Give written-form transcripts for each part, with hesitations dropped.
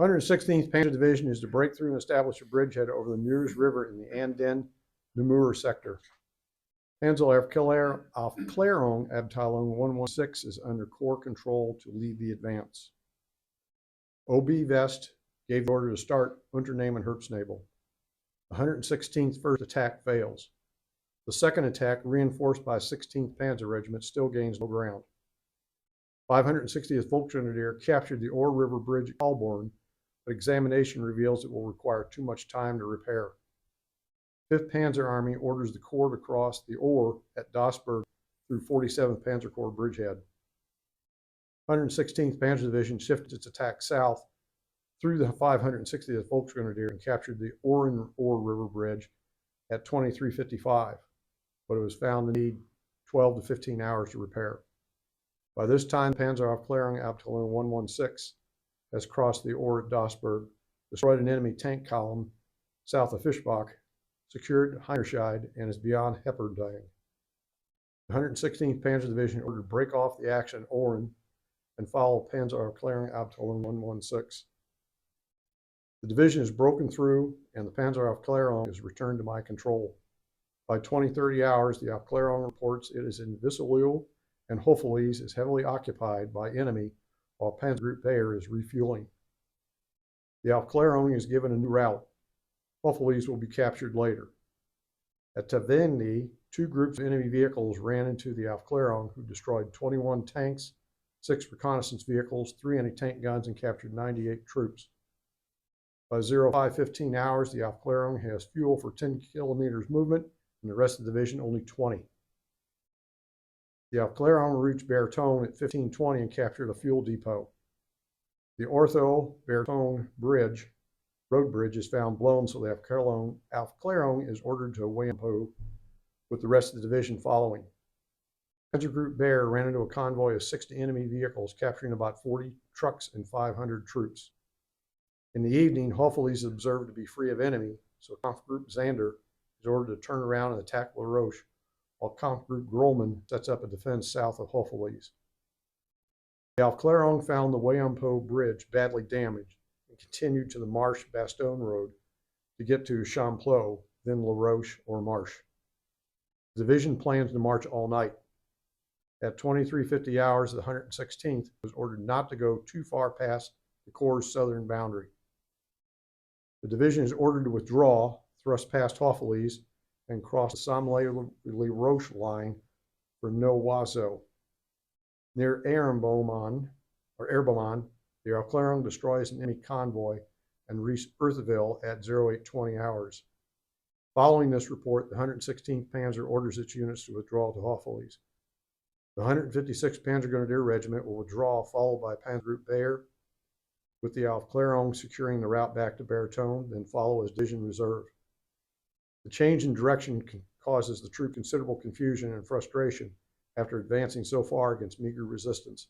116th Panzer Division is to break through and establish a bridgehead over the Meuse River in the Andenne-Namur sector. Panzeraufklärung Abteilung 116 is under Corps control to lead the advance. OB West gave the order to start Unternehmen Herbstnebel. The 116th first attack fails. The second attack, reinforced by 16th Panzer Regiment, still gains no ground. 560th Volksgrenadier captured the Ore River Bridge at Kalborn, but examination reveals it will require too much time to repair. 5th Panzer Army orders the Corps to cross the Ore at Dassberg through 47th Panzer Corps bridgehead. 116th Panzer Division shifted its attack south through the 560th Volksgrenadier and captured the Ore River Bridge at 2355, but it was found to need 12 to 15 hours to repair. By this time, Panzeraufklärung Abteilung 116 has crossed the Ore at Dassberg, destroyed an enemy tank column south of Fischbach, secured Heinerscheid, and is beyond Hepperding. The 116th Panzer Division ordered to break off the action at Oren and follow Panzeraufklärung Abteilung 116. The division is broken through, and the Panzeraufklärung is returned to my control. By 20-30 hours, the Aufklärung reports it is in Wisselul, and Hofelies is heavily occupied by enemy, while Panzer Group Bayer is refueling. The Aufklärung is given a new route. Hofelies will be captured later. At Tavenny, 2 groups of enemy vehicles ran into the Aufklärung, who destroyed 21 tanks, 6 reconnaissance vehicles, 3 anti-tank guns, and captured 98 troops. By 05:15 hours, the Aufklärung has fuel for 10 kilometers movement, and the rest of the division only 20. The Aufklärung reached Bertone at 15:20 and captured a fuel depot. The Ortho-Bertone road bridge is found blown, so the Aufklärung is ordered to Weyampo, with the rest of the division following. Panzer Group Bayer ran into a convoy of 60 enemy vehicles, capturing about 40 trucks and 500 troops. In the evening, Hofelies is observed to be free of enemy, so Kampfgruppe Zander is ordered to turn around and attack La Roche, while Kampfgruppe Grollmann sets up a defense south of Hofelies. The Aufklärung found the Weyampo Bridge badly damaged and continued to the Marche-Bastogne Road to get to Champlot, then La Roche or Marche. The division plans to march all night. At 23:50 hours, the 116th was ordered not to go too far past the Corps' southern boundary. The division is ordered to withdraw, thrust past Hofelies, and cross the Somme-La Roche line for Novoiseau. Near Erboman, the Aufklärung destroys an enemy convoy and reaches Earthville at 08:20 hours. Following this report, the 116th Panzer orders its units to withdraw to Hofelies. The 156th Panzer Grenadier Regiment will withdraw, followed by Panzer Group Bayer, with the Aufklärung securing the route back to Bertone, then follow as division reserve. The change in direction causes the troop considerable confusion and frustration after advancing so far against meager resistance.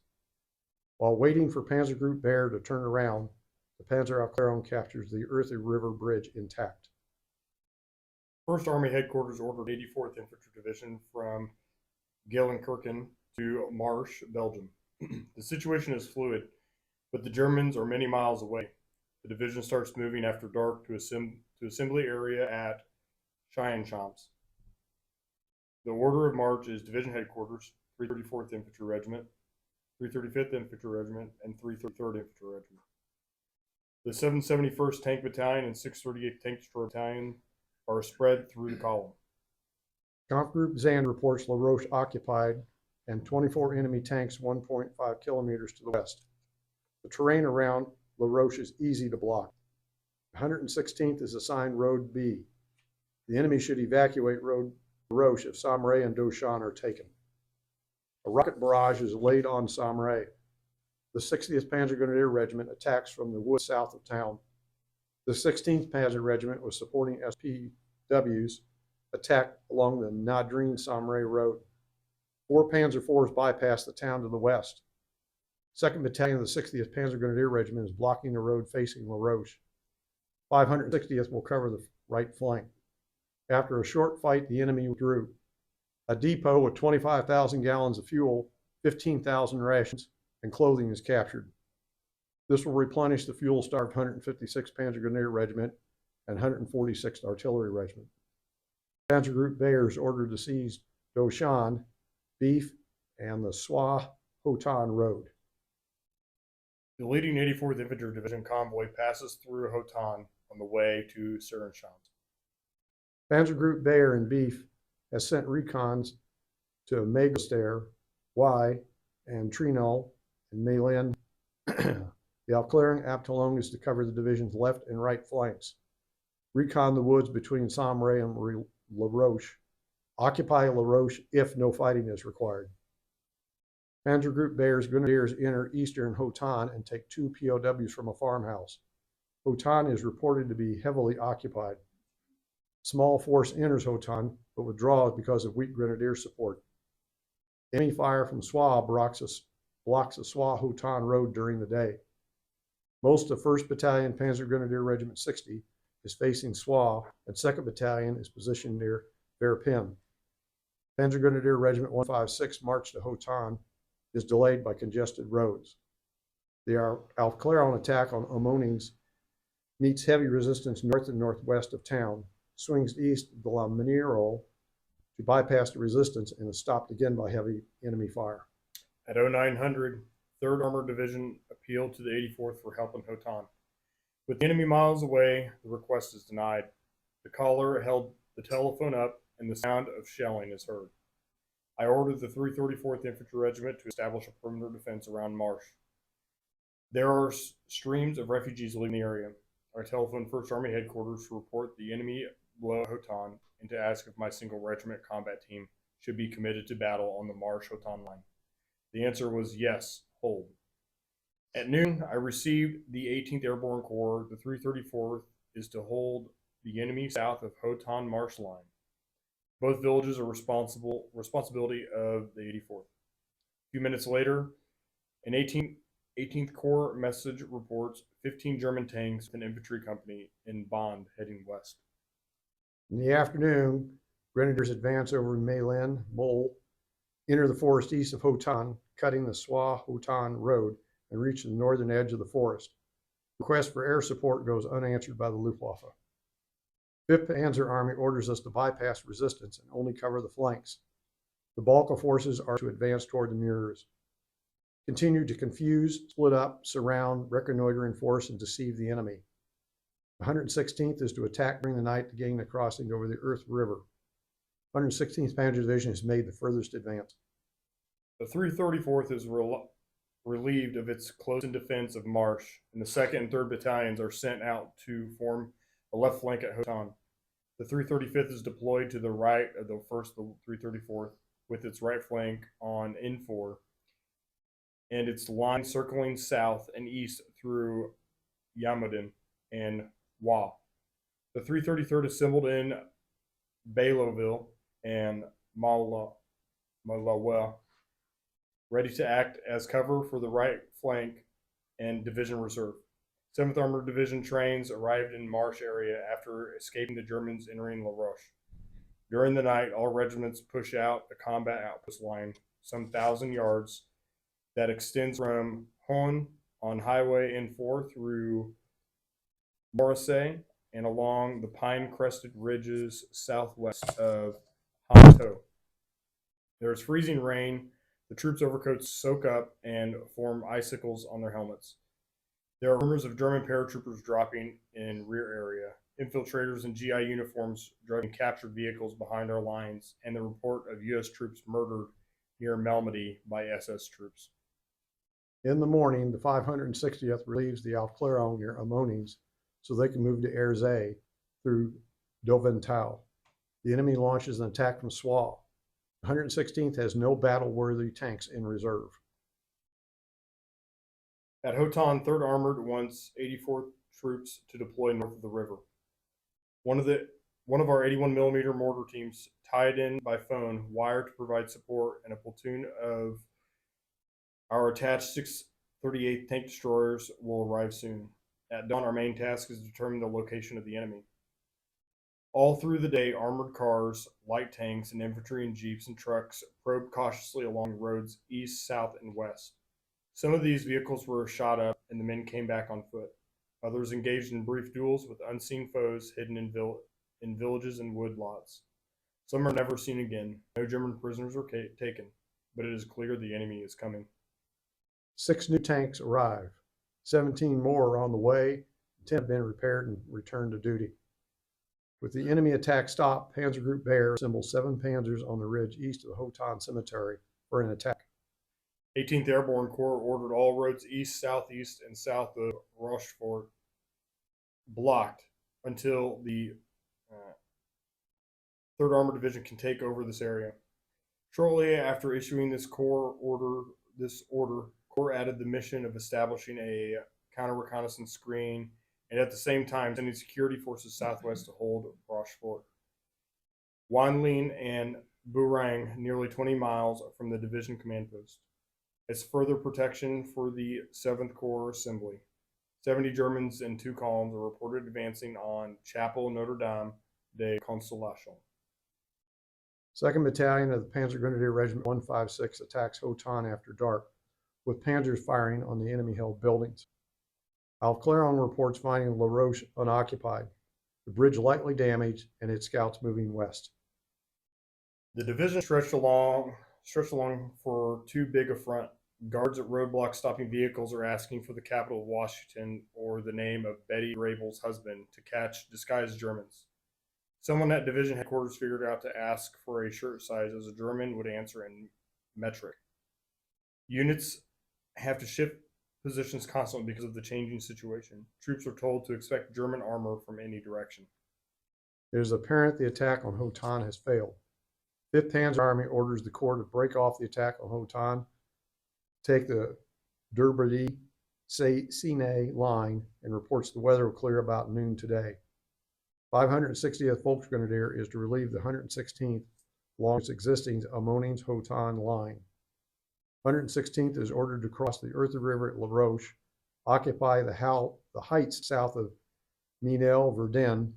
While waiting for Panzer Group Bayer to turn around, the Panzeraufklärung captures the Earthy River Bridge intact. 1st Army Headquarters ordered 84th Infantry Division from Gelsenkirchen to Marche, Belgium. The situation is fluid, but the Germans are many miles away. The division starts moving after dark to assembly area at Scheinchamps. The order of march is Division Headquarters, 334th Infantry Regiment, 335th Infantry Regiment, and 333rd Infantry Regiment. The 771st Tank Battalion and 638th Tank Destroyer Battalion are spread through the column. Kampfgruppe Zander reports La Roche occupied and 24 enemy tanks 1.5 kilometers to the west. The terrain around La Roche is easy to block. The 116th is assigned Road B. The enemy should evacuate Road Roche if Samray and Dochan are taken. A rocket barrage is laid on Samray. The 60th Panzer Grenadier Regiment attacks from the woods south of town. The 16th Panzer Regiment was supporting SPWs attacked along the Nadrine-Samray Road. 4 Panzer IVs bypass the town to the west. 2nd Battalion of the 60th Panzer Grenadier Regiment is blocking the road facing La Roche. 560th will cover the right flank. After a short fight, the enemy withdrew. A depot with 25,000 gallons of fuel, 15,000 rations, and clothing is captured. This will replenish the fuel-starved 156th Panzer Grenadier Regiment and 146th Artillery Regiment. Panzer Group Bayers ordered to seize Doshan, Beef, and the Swa-Hotan Road. The leading 84th Infantry Division convoy passes through Hotan on the way to Serenschans. Panzer Group Bayer and Beef has sent recons to Megaster, Y, and Trinol and Mailen. The Alclaring Abteilung is to cover the division's left and right flanks. Recon the woods between Samre and La Roche. Occupy La Roche if no fighting is required. Panzer Group Bayer's Grenadiers enter eastern Hotan and take 2 POWs from a farmhouse. Hotan is reported to be heavily occupied. Small force enters Hotan, but withdraws because of weak Grenadier support. Enemy fire from Swa blocks the Swa-Hotan road during the day. Most of 1st Battalion Panzer Grenadier Regiment 60 is facing Swa, and 2nd Battalion is positioned near Verpim. Panzer Grenadier Regiment 156 march to Hotan is delayed by congested roads. The Alclaron attack on Omonings meets heavy resistance north and northwest of town, swings east of the La Minero to bypass the resistance, and is stopped again by heavy enemy fire. At 0900, 3rd Armored Division appealed to the 84th for help in Hotan. With the enemy miles away, the request is denied. The caller held the telephone up, and the sound of shelling is heard. I ordered the 334th Infantry Regiment to establish a perimeter defense around Marsh. There are streams of refugees leaving the area. I telephoned 1st Army Headquarters to report the enemy below Hotan and to ask if my single regiment combat team should be committed to battle on the Marsh-Hotan line. The answer was yes, hold. At noon, I received the 18th Airborne Corps. The 334th is to hold the enemy south of Hotan Marsh line. Both villages are responsibility of the 84th. A few minutes later, an 18th Corps message reports 15 German tanks with an infantry company in Bond heading west. In the afternoon, Grenadiers advance over Mailen, Mole, enter the forest east of Hotan, cutting the Swa-Hotan road, and reach the northern edge of the forest. Request for air support goes unanswered by the Luftwaffe. 5th Panzer Army orders us to bypass resistance and only cover the flanks. The bulk of forces are to advance toward the mirrors. Continue to confuse, split up, surround, reconnoiter, enforce, and deceive the enemy. The 116th is to attack during the night to gain the crossing over the Earth River. 116th Panzer Division has made the furthest advance. The 334th is relieved of its close-in defense of Marsh, and the 2nd and 3rd Battalions are sent out to form a left flank at Hotan. The 335th is deployed to the right of the 334th with its right flank on N4 and its line circling south and east through Yamoden and Wa. The 333rd assembled in Bayloville and Malawa, ready to act as cover for the right flank and division reserve. 7th Armored Division trains arrived in Marsh area after escaping the Germans entering La Roche. During the night, all regiments push out the combat outpost line, some 1,000 yards, that extends from Hon on Highway N4 through Morrissey and along the pine-crested ridges southwest of Hanto. There is freezing rain. The troops' overcoats soak up and form icicles on their helmets. There are rumors of German paratroopers dropping in rear area, infiltrators in GI uniforms driving captured vehicles behind our lines, and the report of U.S. troops murdered near Malmedy by SS troops. In the morning, the 560th relieves the Alclaron near Omonings so they can move to Erzay through Doventau. The enemy launches an attack from Swa. The 116th has no battle-worthy tanks in reserve. At Hotan, 3rd Armored wants 84th troops to deploy north of the river. One of our 81mm mortar teams tied in by phone, wired to provide support, and a platoon of our attached 638th tank destroyers will arrive soon. At dawn, our main task is to determine the location of the enemy. All through the day, armored cars, light tanks, and infantry and jeeps and trucks probe cautiously along roads east, south, and west. Some of these vehicles were shot up and the men came back on foot. Others engaged in brief duels with unseen foes hidden in villages and woodlots. Some are never seen again. No German prisoners were taken, but it is clear the enemy is coming. 6 new tanks arrive. 17 more are on the way. 10 have been repaired and returned to duty. With the enemy attack stopped, Panzer Group Bayer assembled 7 panzers on the ridge east of the Hotan Cemetery for an attack. 18th Airborne Corps ordered all roads east, southeast, and south of Rochefort blocked until the 3rd Armored Division can take over this area. Shortly after issuing this order, Corps added the mission of establishing a counter-reconnaissance screen and at the same time sending security forces southwest to hold Rochefort. Wanlin and Burang, nearly 20 miles from the division command post. As further protection for the 7th Corps Assembly, 70 Germans in 2 columns are reported advancing on Chapel Notre Dame de Consolation. 2nd Battalion of the Panzer Grenadier Regiment 156 attacks Hotan after dark, with panzers firing on the enemy-held buildings. Alf Clairon reports finding La Roche unoccupied, the bridge lightly damaged, and its scouts moving west. The division stretched along for too big a front. Guards at roadblocks stopping vehicles are asking for the capital of Washington or the name of Betty Rabel's husband to catch disguised Germans. Someone at division headquarters figured out to ask for a shirt size as a German would answer in metric. Units have to shift positions constantly because of the changing situation. Troops are told to expect German armor from any direction. It is apparent the attack on Hotan has failed. 5th Panzer Army orders the Corps to break off the attack on Hotan, take the Durbredy-Sine line, and reports the weather will clear about noon today. 560th Volksgrenadier is to relieve the 116th along its existing Amonings-Hotan line. 116th is ordered to cross the Earthe River at La Roche, occupy the heights south of Minel-Verdenne,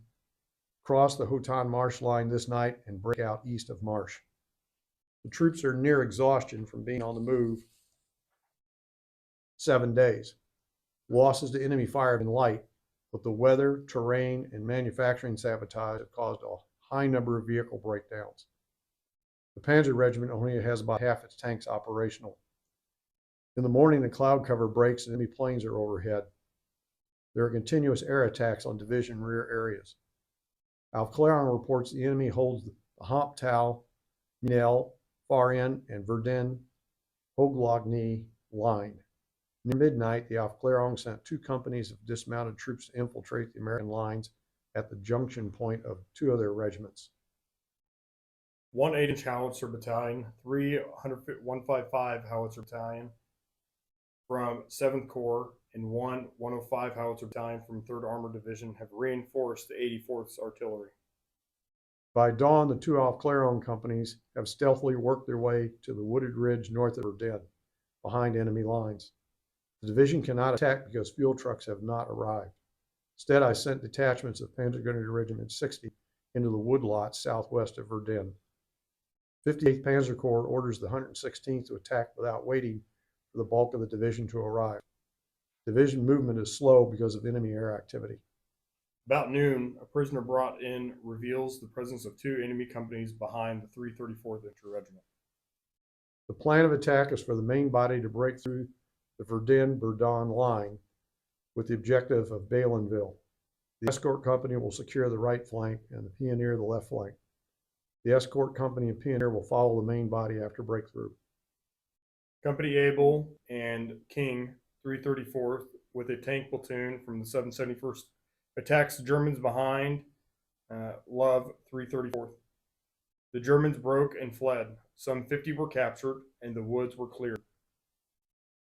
cross the Hotan Marsh line this night, and break out east of Marsh. The troops are near exhaustion from being on the move 7 days. Losses to enemy fire have been light, but the weather, terrain, and manufacturing sabotage have caused a high number of vehicle breakdowns. The Panzer Regiment only has about half its tanks operational. In the morning, the cloud cover breaks and enemy planes are overhead. There are continuous air attacks on division rear areas. Alf Clairon reports the enemy holds the Hamptau, Minel, Far-End, and Verdenne Hoglogny line. Near midnight, the Alf Clairon sent 2 companies of dismounted troops to infiltrate the American lines at the junction point of 2 of their regiments. 1 8-inch howitzer battalion, 3 155 howitzer battalion from 7th Corps, and 1 105 howitzer battalion from 3rd Armored Division have reinforced the 84th Artillery. By dawn, the 2 Alf Clairon companies have stealthily worked their way to the wooded ridge north of Verdenne, behind enemy lines. The division cannot attack because fuel trucks have not arrived. Instead, I sent detachments of Panzer Grenadier Regiment 60 into the woodlots southwest of Verdenne. 58th Panzer Corps orders the 116th to attack without waiting for the bulk of the division to arrive. Division movement is slow because of enemy air activity. About noon, a prisoner brought in reveals the presence of 2 enemy companies behind the 334th Infantry Regiment. The plan of attack is for the main body to break through the Verdenne-Verdun line with the objective of Balenville. The escort company will secure the right flank and the Pioneer the left flank. The escort company and Pioneer will follow the main body after breakthrough. Company Abel and King, 334th, with a tank platoon from the 771st, attacks the Germans behind Love 334th. The Germans broke and fled. Some 50 were captured, and the woods were cleared.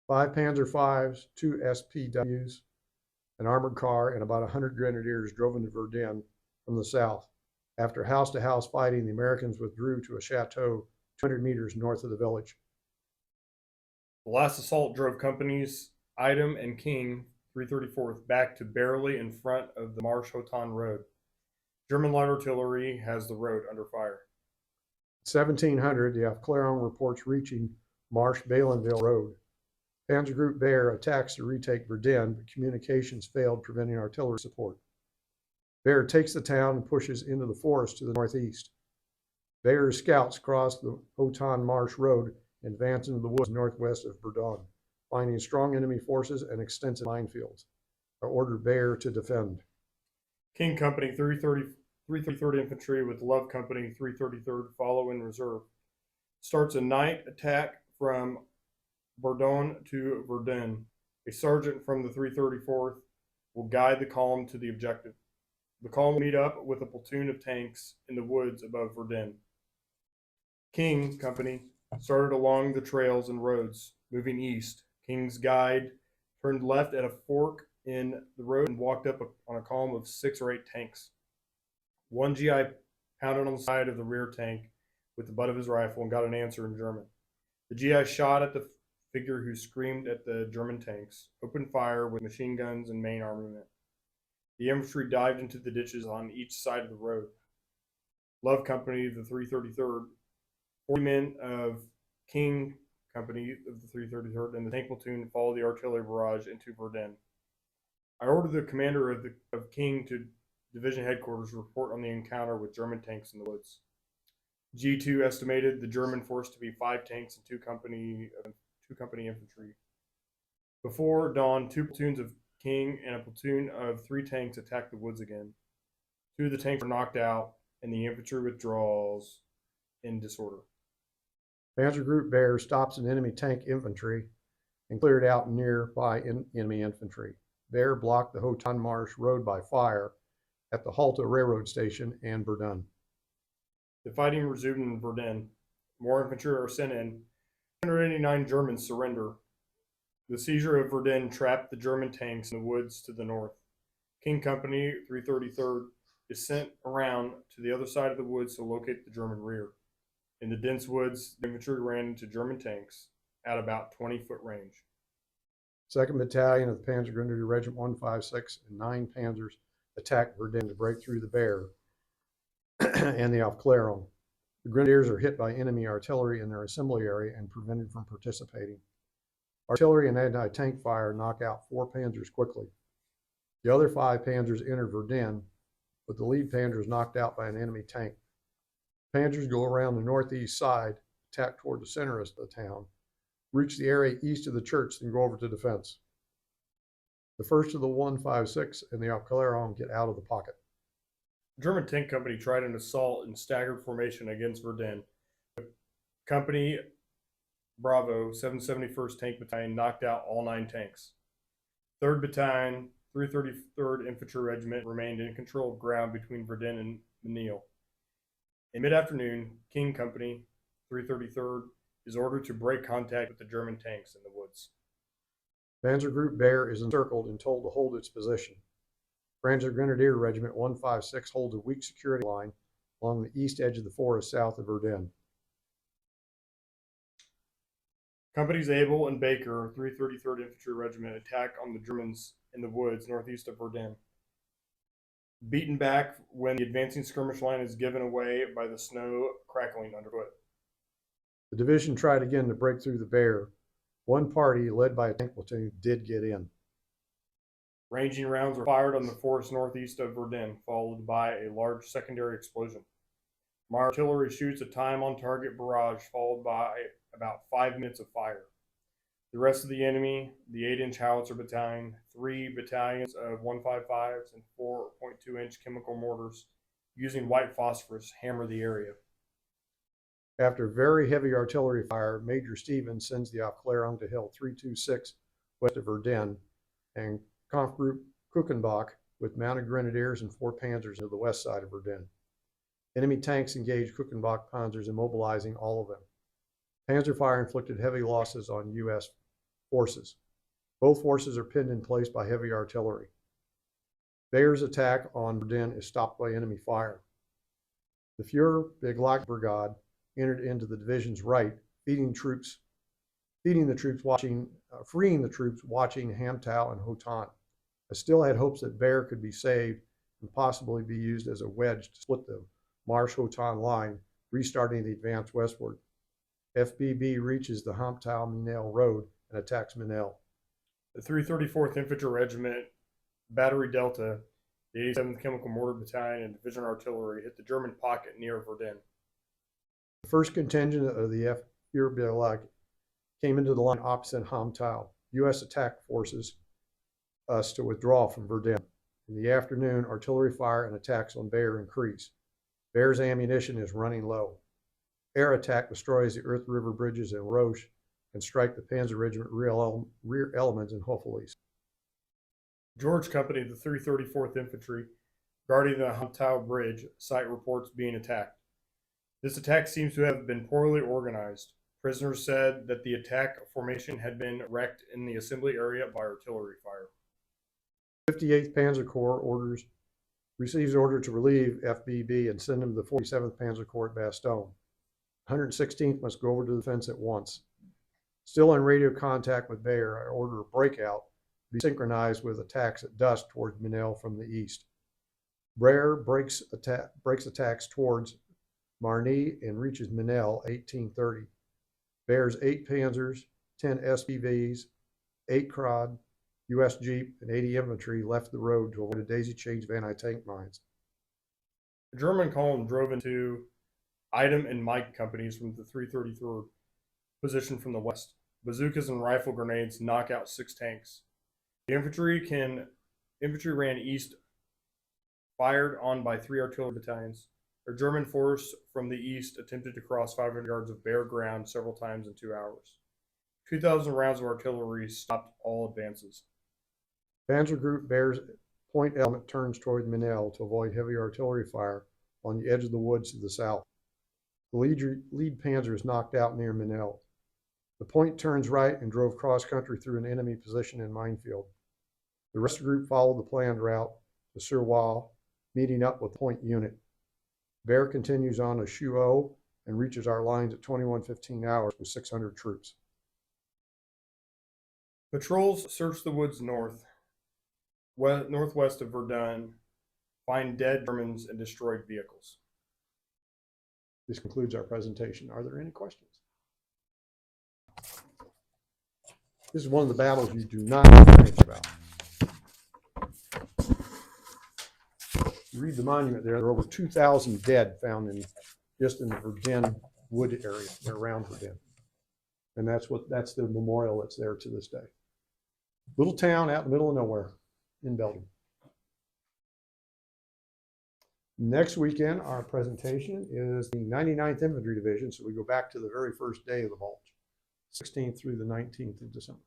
5 Panzer Vs, 2 SPWs, an armored car, and about 100 grenadiers drove into Verdenne from the south. After house-to-house fighting, the Americans withdrew to a chateau 200 meters north of the village. The last assault drove companies Idem and King, 334th, back to barely in front of the Marsh-Hotan Road. German light artillery has the road under fire. At 1700, the Alf Clairon reports reaching Marsh-Balenville Road. Panzer Group Bear attacks to retake Verdenne, but communications failed, preventing artillery support. Bear takes the town and pushes into the forest to the northeast. Bear's scouts cross the Hoton Marsh Road and advance into the woods northwest of Verdenne, finding strong enemy forces and extensive minefields. I ordered Bear to defend. King Company 333rd Infantry with Love Company 333rd follow in reserve. Starts a night attack from Bordon to Verdenne. A sergeant from the 334th will guide the column to the objective. The column will meet up with a platoon of tanks in the woods above Verdenne. King Company started along the trails and roads, moving east. King's guide turned left at a fork in the road and walked up on a column of 6 or 8 tanks. One GI pounded on the side of the rear tank with the butt of his rifle and got an answer in German. The GI shot at the figure who screamed at the German tanks, opened fire with machine guns and main armament. The infantry dived into the ditches on each side of the road. Love Company, the 333rd, 40 men of King Company of the 333rd and the tank platoon followed the artillery barrage into Verdenne. I ordered the commander of King to division headquarters to report on the encounter with German tanks in the woods. G2 estimated the German force to be 5 tanks and 2 company infantry. Before dawn, 2 platoons of King and a platoon of 3 tanks attacked the woods again. 2 of the tanks were knocked out, and the infantry withdraws in disorder. Panzer Group Bear stops an enemy tank infantry and cleared out nearby enemy infantry. Bear blocked the Hoton Marsh Road by fire at the Halta railroad station and Verdun. The fighting resumed in Verdenne. More infantry are sent in. 189 Germans surrender. The seizure of Verdenne trapped the German tanks in the woods to the north. King Company 333rd is sent around to the other side of the woods to locate the German rear. In the dense woods, the infantry ran into German tanks at about 20-foot range. 2nd Battalion of the Panzer Grenadier Regiment 156 and 9 Panzers attacked Verdenne to break through the Bear and the Aufklärung. The Grenadiers are hit by enemy artillery in their assembly area and prevented from participating. Artillery and anti-tank fire knock out 4 Panzers quickly. The other 5 Panzers enter Verdenne, but the lead Panzer is knocked out by an enemy tank. Panzers go around the northeast side, attack toward the center of the town, reach the area east of the church, then go over to defense. The 1st of the 156 and the Aufklärung get out of the pocket. German Tank Company tried an assault in staggered formation against Verdenne. Company Bravo, 771st Tank Battalion knocked out all 9 tanks. 3rd Battalion, 333rd Infantry Regiment remained in control of ground between Verdenne and Menil. In mid-afternoon, King Company, 333rd, is ordered to break contact with the German tanks in the woods. Panzer Group Bear is encircled and told to hold its position. Panzer Grenadier Regiment 156 holds a weak security line along the east edge of the forest south of Verdenne. Companies Abel and Baker, 333rd Infantry Regiment, attack on the Germans in the woods northeast of Verdenne. Beaten back when the advancing skirmish line is given away by the snow crackling underfoot. The division tried again to break through the Bear. One party, led by a tank platoon, did get in. Ranging rounds were fired on the forest northeast of Verdenne, followed by a large secondary explosion. My artillery shoots a time on target barrage, followed by about 5 minutes of fire. The rest of the enemy, the 8-inch howitzer battalion, 3 battalions of 155s and 4.2-inch chemical mortars, using white phosphorus, hammer the area. After very heavy artillery fire, Major Stevens sends the Aufklärung to Hill 326 west of Verdenne, and Kampfgruppe Kuchenbach with mounted grenadiers and 4 Panzers to the west side of Verdenne. Enemy tanks engaged Kuchenbach Panzers, immobilizing all of them. Panzer fire inflicted heavy losses on U.S. forces. Both forces are pinned in place by heavy artillery. Bear's attack on Verdenne is stopped by enemy fire. The Führer Begleiter Brigade entered into the division's right, freeing the troops watching Hamtau and Hoton. I still had hopes that Bear could be saved and possibly be used as a wedge to split the Marsh-Hoton line, restarting the advance westward. FBB reaches the Hamtau-Menil Road and attacks Menel. The 334th Infantry Regiment, Battery Delta, the 87th Chemical Mortar Battalion, and Division Artillery hit the German pocket near Verdenne. The first contingent of the F. came into the line opposite Hamtau. U.S. attack forces us to withdraw from Verdenne. In the afternoon, artillery fire and attacks on Bayer increase. Bayer's ammunition is running low. Air attack destroys the Earth River bridges in Roche and strike the Panzer Regiment rear elements in Hoffelise. George Company, the 334th Infantry, guarding the Hamtau Bridge, site reports being attacked. This attack seems to have been poorly organized. Prisoners said that the attack formation had been wrecked in the assembly area by artillery fire. 58th Panzer Corps receives order to relieve FBB and send them to the 47th Panzer Corps at Bastogne. 116th must go over to the fence at once. Still in radio contact with Bayer, I order a breakout to be synchronized with attacks at dusk towards Menel from the east. Bayer breaks attacks towards Marny and reaches Menel 1830. Bayer's 8 Panzers, 10 SPVs, 8 Krad, U.S. Jeep, and 80 infantry left the road to avoid a daisy-chain of anti-tank mines. The German column drove into Item and Mike companies from the 333rd position from the west. Bazookas and rifle grenades knock out 6 tanks. The infantry ran east, fired on by 3 artillery battalions. A German force from the east attempted to cross 500 yards of bare ground several times in 2 hours. 2,000 rounds of artillery stopped all advances. Panzer Group Bayer's point element turns toward Menel to avoid heavy artillery fire on the edge of the woods to the south. The lead panzer is knocked out near Menel. The point turns right and drove cross-country through an enemy position in minefield. The rest of the group followed the planned route to Surwal, meeting up with the point unit. Bayer continues on to Shuo and reaches our lines at 21:15 hours with 600 troops. Patrols search the woods northwest of Verdun, find dead Germans and destroyed vehicles. This concludes our presentation. Are there any questions? This is one of the battles you do not know anything about. You read the monument there are over 2,000 dead found just in the Verdenne wood area around Verdenne. And that's the memorial that's there to this day. Little town out in the middle of nowhere in Belgium. Next weekend, our presentation is the 99th Infantry Division, so we go back to the very first day of the Bulge, 16th through the 19th of December.